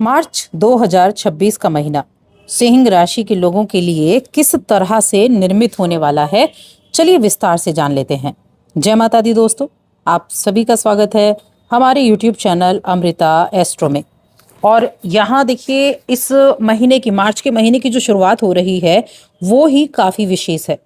मार्च 2026 का महीना सिंह राशि के लोगों के लिए किस तरह से निर्मित होने वाला है, चलिए विस्तार से जान लेते हैं। जय माता दी दोस्तों, आप सभी का स्वागत है हमारे YouTube चैनल अमृता एस्ट्रो में। और यहाँ देखिए, इस महीने की, मार्च के महीने की जो शुरुआत हो रही है वो ही काफ़ी विशेष है,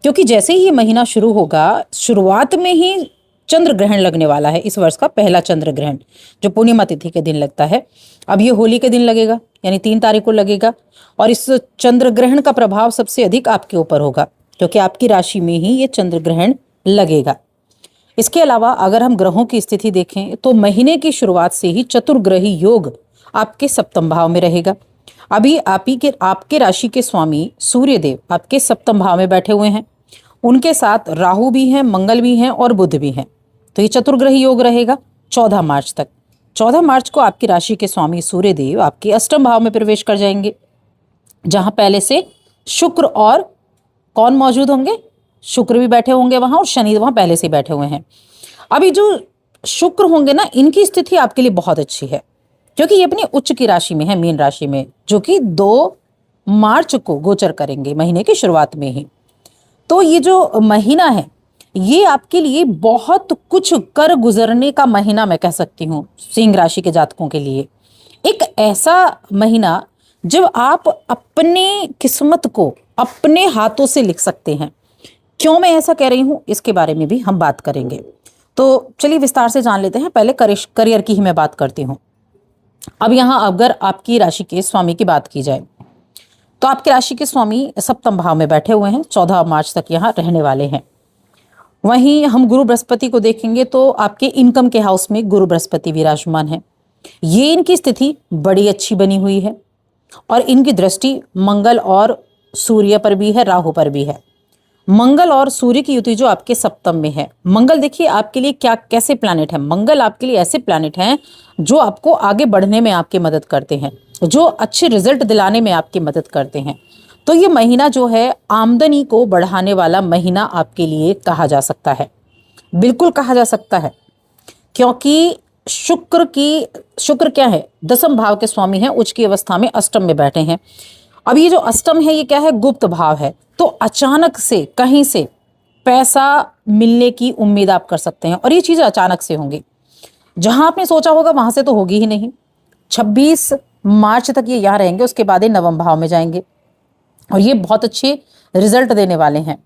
क्योंकि जैसे ही ये महीना शुरू होगा, शुरुआत में ही चंद्र ग्रहण लगने वाला है। इस वर्ष का पहला चंद्र ग्रहण जो पूर्णिमा तिथि के दिन लगता है, अब ये होली के दिन लगेगा, यानी 3 तारीख को लगेगा। और इस चंद्र ग्रहण का प्रभाव सबसे अधिक आपके ऊपर होगा, क्योंकि आपकी राशि में ही ये चंद्र ग्रहण लगेगा। इसके अलावा अगर हम ग्रहों की स्थिति देखें तो महीने की शुरुआत से ही चतुर्ग्रही योग आपके सप्तम भाव में रहेगा। अभी आपके राशि के स्वामी सूर्य देव आपके सप्तम भाव में बैठे हुए हैं, उनके साथ राहु भी हैं, मंगल भी हैं और बुध भी हैं। तो ये चतुर्ग्रही योग रहेगा 14 मार्च तक। 14 मार्च को आपकी राशि के स्वामी सूर्य देव आपके अष्टम भाव में प्रवेश कर जाएंगे, जहां पहले से शुक्र और कौन मौजूद होंगे, शुक्र भी बैठे होंगे वहां, और शनि वहां पहले से बैठे हुए हैं। अभी जो शुक्र होंगे ना, इनकी स्थिति आपके लिए बहुत अच्छी है, क्योंकि ये अपनी उच्च की राशि में है, मीन राशि में, जो कि 2 मार्च को गोचर करेंगे महीने की शुरुआत में ही। तो ये जो महीना है ये आपके लिए बहुत कुछ कर गुजरने का महीना मैं कह सकती हूँ सिंह राशि के जातकों के लिए। एक ऐसा महीना जब आप अपने किस्मत को अपने हाथों से लिख सकते हैं। क्यों मैं ऐसा कह रही हूँ, इसके बारे में भी हम बात करेंगे। तो चलिए विस्तार से जान लेते हैं। पहले करियर की ही मैं बात करती हूँ। अब यहाँ अगर आपकी राशि के स्वामी की बात की जाए तो आपकी राशि के स्वामी सप्तम भाव में बैठे हुए हैं, 14 मार्च तक यहाँ रहने वाले हैं। वहीं हम गुरु बृहस्पति को देखेंगे तो आपके इनकम के हाउस में गुरु बृहस्पति विराजमान है। ये इनकी स्थिति बड़ी अच्छी बनी हुई है, और इनकी दृष्टि मंगल और सूर्य पर भी है, राहु पर भी है। मंगल और सूर्य की युति जो आपके सप्तम में है। मंगल देखिए आपके लिए कैसे प्लैनेट है। मंगल आपके लिए ऐसे प्लैनेट हैं जो आपको आगे बढ़ने में आपकी मदद करते हैं, जो अच्छे रिजल्ट दिलाने में आपकी मदद करते हैं। तो ये महीना जो है आमदनी को बढ़ाने वाला महीना आपके लिए कहा जा सकता है, बिल्कुल कहा जा सकता है, क्योंकि शुक्र क्या है, दसम भाव के स्वामी हैं, उच्च की अवस्था में अष्टम में बैठे हैं। अब ये जो अष्टम है ये क्या है, गुप्त भाव है। तो अचानक से कहीं से पैसा मिलने की उम्मीद आप कर सकते हैं, और ये चीज़ें अचानक से होंगी। जहां आपने सोचा होगा वहां से तो होगी ही नहीं। 26 मार्च तक ये यहाँ रहेंगे, उसके बाद ये नवम भाव में जाएंगे, और ये बहुत अच्छे रिजल्ट देने वाले हैं।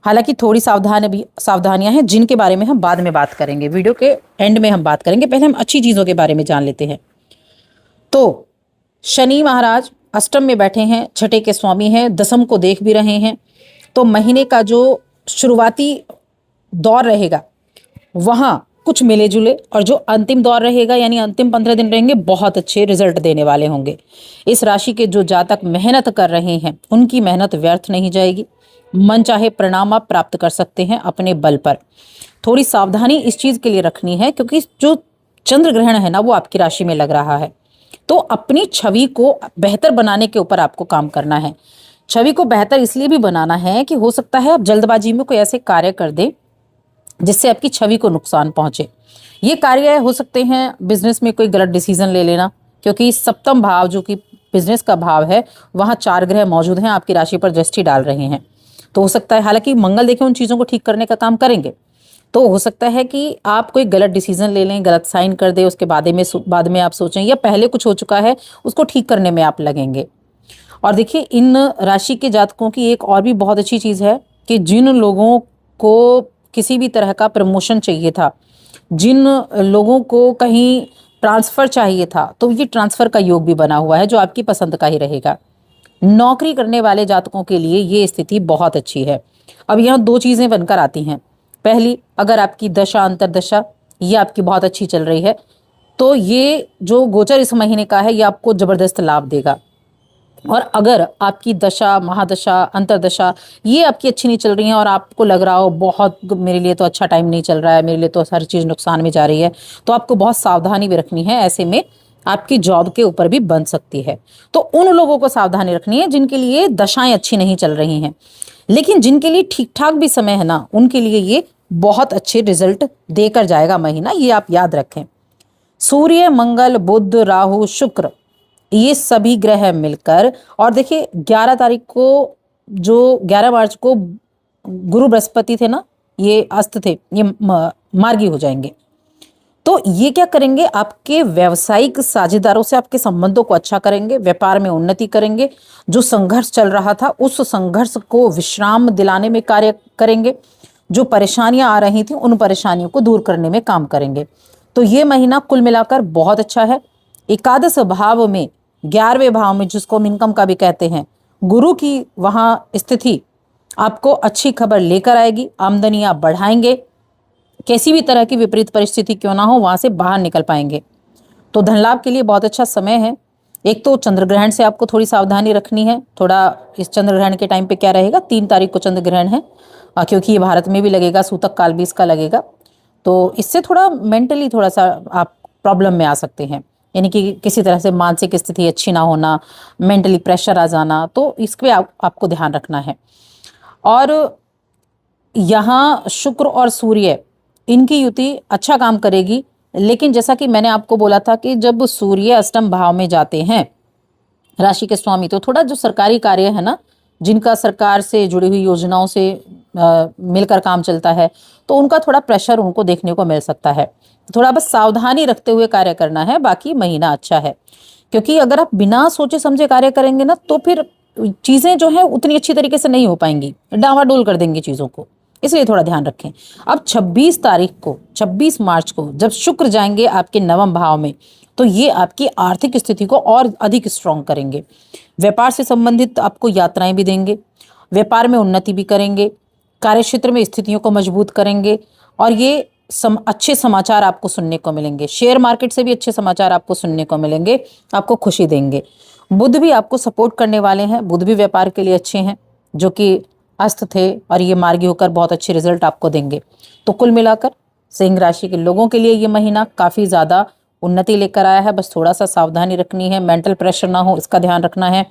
हालांकि थोड़ी सावधानियां हैं, जिनके बारे में हम बाद में बात करेंगे, वीडियो के एंड में हम बात करेंगे। पहले हम अच्छी चीज़ों के बारे में जान लेते हैं। तो शनि महाराज अष्टम में बैठे हैं, छठे के स्वामी हैं, दसम को देख भी रहे हैं। तो महीने का जो शुरुआती दौर रहेगा वहाँ कुछ मिले जुले, और जो अंतिम दौर रहेगा यानी अंतिम 15 दिन रहेंगे, बहुत अच्छे रिजल्ट देने वाले होंगे। इस राशि के जो जातक मेहनत कर रहे हैं उनकी मेहनत व्यर्थ नहीं जाएगी। मन चाहे परिणाम आप प्राप्त कर सकते हैं अपने बल पर। थोड़ी सावधानी इस चीज़ के लिए रखनी है, क्योंकि जो चंद्र ग्रहण है ना वो आपकी राशि में लग रहा है। तो अपनी छवि को बेहतर बनाने के ऊपर आपको काम करना है। छवि को बेहतर इसलिए भी बनाना है कि हो सकता है आप जल्दबाजी में कोई ऐसे कार्य कर दें जिससे आपकी छवि को नुकसान पहुंचे। ये कार्य हो सकते हैं बिजनेस में कोई गलत डिसीजन ले लेना, क्योंकि सप्तम भाव जो कि बिजनेस का भाव है वहाँ 4 ग्रह मौजूद हैं, आपकी राशि पर दृष्टि डाल रहे हैं। तो हो सकता है, हालांकि मंगल देखिए उन चीज़ों को ठीक करने का काम करेंगे, तो हो सकता है कि आप कोई गलत डिसीजन ले लें, गलत साइन कर दें, उसके बाद में आप सोचें, या पहले कुछ हो चुका है उसको ठीक करने में आप लगेंगे। और देखिए इन राशि के जातकों की एक और भी बहुत अच्छी चीज़ है कि जिन लोगों को किसी भी तरह का प्रमोशन चाहिए था, जिन लोगों को कहीं ट्रांसफ़र चाहिए था, तो ये ट्रांसफ़र का योग भी बना हुआ है जो आपकी पसंद का ही रहेगा। नौकरी करने वाले जातकों के लिए ये स्थिति बहुत अच्छी है। अब यहाँ 2 चीज़ें बनकर आती हैं। पहली, अगर आपकी दशा अंतर्दशा ये आपकी बहुत अच्छी चल रही है तो ये जो गोचर इस महीने का है ये आपको ज़बरदस्त लाभ देगा। और अगर आपकी दशा, महादशा, अंतर्दशा ये आपकी अच्छी नहीं चल रही है और आपको लग रहा हो बहुत मेरे लिए तो अच्छा टाइम नहीं चल रहा है, मेरे लिए तो हर चीज़ नुकसान में जा रही है, तो आपको बहुत सावधानी भी रखनी है। ऐसे में आपकी जॉब के ऊपर भी बन सकती है। तो उन लोगों को सावधानी रखनी है जिनके लिए दशाएं अच्छी नहीं चल रही हैं, लेकिन जिनके लिए ठीक ठाक भी समय है ना, उनके लिए ये बहुत अच्छे रिजल्ट देकर जाएगा महीना, ये आप याद रखें। सूर्य, मंगल, बुध, राहु, शुक्र ये सभी ग्रह मिलकर, और देखिए 11 तारीख को, जो 11 मार्च को गुरु बृहस्पति थे ना, ये अस्त थे, ये मार्गी हो जाएंगे। तो ये क्या करेंगे, आपके व्यावसायिक साझेदारों से आपके संबंधों को अच्छा करेंगे, व्यापार में उन्नति करेंगे, जो संघर्ष चल रहा था उस संघर्ष को विश्राम दिलाने में कार्य करेंगे, जो परेशानियां आ रही थी उन परेशानियों को दूर करने में काम करेंगे। तो ये महीना कुल मिलाकर बहुत अच्छा है। एकादश भाव में, 11वें भाव में, जिसको हम इनकम का भी कहते हैं, गुरु की वहां स्थिति आपको अच्छी खबर लेकर आएगी, आमदनी आप बढ़ाएंगे, कैसी भी तरह की विपरीत परिस्थिति क्यों ना हो वहां से बाहर निकल पाएंगे। तो धन लाभ के लिए बहुत अच्छा समय है। एक तो चंद्र ग्रहण से आपको थोड़ी सावधानी रखनी है। थोड़ा इस चंद्र ग्रहण के टाइम पे क्या रहेगा, 3 तारीख को चंद्र ग्रहण है, क्योंकि ये भारत में भी लगेगा, सूतक काल भी इसका लगेगा। तो इससे थोड़ा मेंटली थोड़ा सा आप प्रॉब्लम में आ सकते हैं, यानी कि किसी तरह से मानसिक स्थिति अच्छी ना होना, मेंटली प्रेशर आ जाना, तो इस पे आपको ध्यान रखना है। और यहाँ शुक्र और सूर्य, इनकी युति अच्छा काम करेगी, लेकिन जैसा कि मैंने आपको बोला था कि जब सूर्य अष्टम भाव में जाते हैं, राशि के स्वामी, तो थोड़ा जो सरकारी कार्य है ना, जिनका सरकार से जुड़ी हुई योजनाओं से मिलकर काम चलता है, तो उनका थोड़ा प्रेशर उनको देखने को मिल सकता है। थोड़ा बस सावधानी रखते हुए कार्य करना है, बाकी महीना अच्छा है। क्योंकि अगर आप बिना सोचे समझे कार्य करेंगे ना, तो फिर चीजें जो है उतनी अच्छी तरीके से नहीं हो पाएंगी, डावाडोल कर देंगी चीजों को, इसलिए थोड़ा ध्यान रखें। अब 26 तारीख को, 26 मार्च को जब शुक्र जाएंगे आपके 9वें भाव में, तो ये आपकी आर्थिक स्थिति को और अधिक स्ट्रांग करेंगे। व्यापार से संबंधित आपको यात्राएं भी देंगे, व्यापार में उन्नति भी करेंगे, कार्यक्षेत्र में स्थितियों को मजबूत करेंगे, और ये अच्छे समाचार आपको सुनने को मिलेंगे। शेयर मार्केट से भी अच्छे समाचार आपको सुनने को मिलेंगे, आपको खुशी देंगे। बुध भी आपको सपोर्ट करने वाले हैं, बुध भी व्यापार के लिए अच्छे हैं, जो कि अस्त थे, और ये मार्गी होकर बहुत अच्छे रिजल्ट आपको देंगे। तो कुल मिलाकर सिंह राशि के लोगों के लिए ये महीना काफ़ी ज़्यादा उन्नति लेकर आया है। बस थोड़ा सा सावधानी रखनी है, मेंटल प्रेशर ना हो, इसका ध्यान रखना है।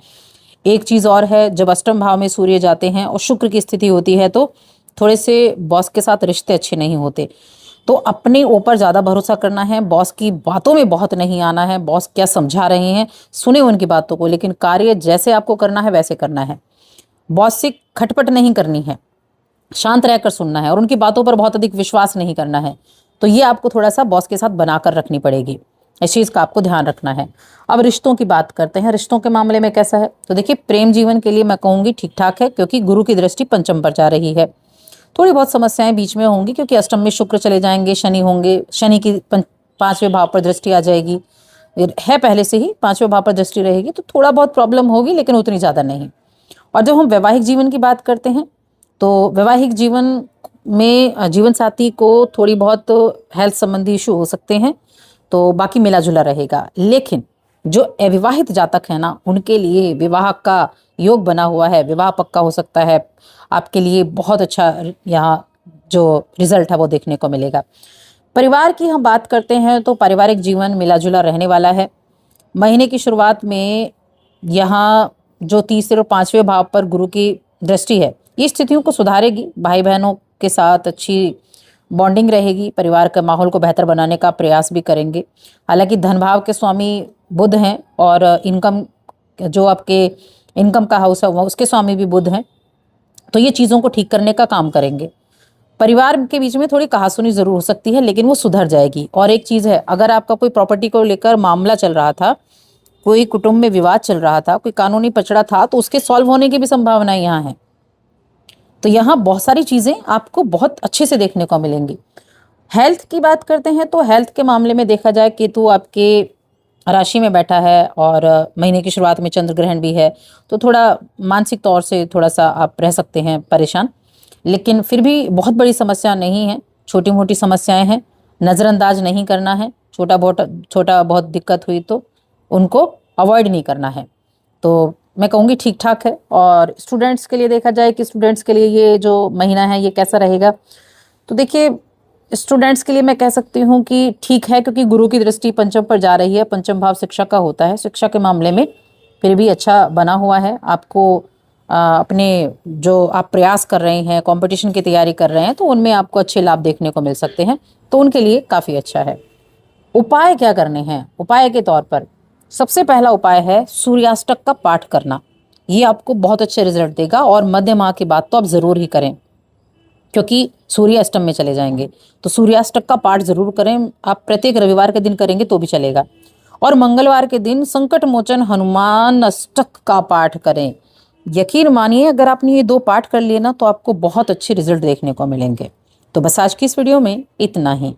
एक चीज़ और है, जब अष्टम भाव में सूर्य जाते हैं और शुक्र की स्थिति होती है, तो थोड़े से बॉस के साथ रिश्ते अच्छे नहीं होते। तो अपने ऊपर ज़्यादा भरोसा करना है, बॉस की बातों में बहुत नहीं आना है। बॉस क्या समझा रहे हैं, सुने उनकी बातों को, लेकिन कार्य जैसे आपको करना है वैसे करना है। बॉस से खटपट नहीं करनी है, शांत रहकर सुनना है, और उनकी बातों पर बहुत अधिक विश्वास नहीं करना है। तो ये आपको थोड़ा सा बॉस के साथ बनाकर रखनी पड़ेगी, इस चीज़ का आपको ध्यान रखना है। अब रिश्तों की बात करते हैं, रिश्तों के मामले में कैसा है। तो देखिए, प्रेम जीवन के लिए मैं कहूँगी ठीक ठाक है, क्योंकि गुरु की दृष्टि पंचम पर जा रही है। थोड़ी बहुत समस्याएं बीच में होंगी, क्योंकि अष्टम में शुक्र चले जाएंगे, शनि होंगे, शनि की 5वें भाव पर दृष्टि आ जाएगी, है पहले से ही 5वें भाव पर दृष्टि रहेगी, तो थोड़ा बहुत प्रॉब्लम होगी, लेकिन उतनी ज़्यादा नहीं। और जब हम वैवाहिक जीवन की बात करते हैं, तो वैवाहिक जीवन में जीवन साथी को थोड़ी बहुत हेल्थ संबंधी इशू हो सकते हैं, तो बाकी मिला जुला रहेगा। लेकिन जो अविवाहित जातक है ना, उनके लिए विवाह का योग बना हुआ है, विवाह पक्का हो सकता है, आपके लिए बहुत अच्छा यहाँ जो रिजल्ट है वो देखने को मिलेगा। परिवार की हम बात करते हैं, तो पारिवारिक जीवन मिला जुला रहने वाला है। महीने की शुरुआत में यहाँ जो 3 और 5वें भाव पर गुरु की दृष्टि है, ये स्थितियों को सुधारेगी। भाई बहनों के साथ अच्छी बॉन्डिंग रहेगी, परिवार के माहौल को बेहतर बनाने का प्रयास भी करेंगे। हालांकि धन भाव के स्वामी बुध हैं, और इनकम, जो आपके इनकम का हाउस है उसके स्वामी भी बुध हैं, तो ये चीज़ों को ठीक करने का काम करेंगे। परिवार के बीच में थोड़ी कहासुनी ज़रूर हो सकती है, लेकिन वो सुधर जाएगी। और एक चीज़ है, अगर आपका कोई प्रॉपर्टी को लेकर मामला चल रहा था, कोई कुटुंब में विवाद चल रहा था, कोई कानूनी पचड़ा था, तो उसके सॉल्व होने की भी संभावनाएं यहाँ है। तो यहाँ बहुत सारी चीज़ें आपको बहुत अच्छे से देखने को मिलेंगी। हेल्थ की बात करते हैं, तो हेल्थ के मामले में देखा जाए, केतु आपके राशि में बैठा है, और महीने की शुरुआत में चंद्र ग्रहण भी है, तो थोड़ा मानसिक तौर से थोड़ा सा आप रह सकते हैं परेशान, लेकिन फिर भी बहुत बड़ी समस्या नहीं है, छोटी मोटी समस्याएं हैं, नज़रअंदाज नहीं करना है। छोटा बहुत दिक्कत हुई तो उनको अवॉइड नहीं करना है। तो मैं कहूँगी ठीक ठाक है। और स्टूडेंट्स के लिए देखा जाए कि स्टूडेंट्स के लिए ये जो महीना है ये कैसा रहेगा, तो देखिए स्टूडेंट्स के लिए मैं कह सकती हूँ कि ठीक है, क्योंकि गुरु की दृष्टि पंचम पर जा रही है। पंचम भाव शिक्षा का होता है, शिक्षा के मामले में फिर भी अच्छा बना हुआ है। आपको अपने जो आप प्रयास कर रहे हैं, कंपटीशन की तैयारी कर रहे हैं, तो उनमें आपको अच्छे लाभ देखने को मिल सकते हैं, तो उनके लिए काफ़ी अच्छा है। उपाय क्या करने हैं? उपाय के तौर पर सबसे पहला उपाय है सूर्याष्टक का पाठ करना। ये आपको बहुत अच्छे रिजल्ट देगा और मध्य माह के बाद तो आप जरूर ही करें, क्योंकि सूर्य अष्टम में चले जाएंगे। तो सूर्याष्टक का पाठ जरूर करें। आप प्रत्येक रविवार के दिन करेंगे तो भी चलेगा। और मंगलवार के दिन संकट मोचन हनुमान अष्टक का पाठ करें। यकीन मानिए, अगर आपने ये 2 पाठ कर लिए ना तो आपको बहुत अच्छे रिजल्ट देखने को मिलेंगे। तो बस आज की इस वीडियो में इतना ही।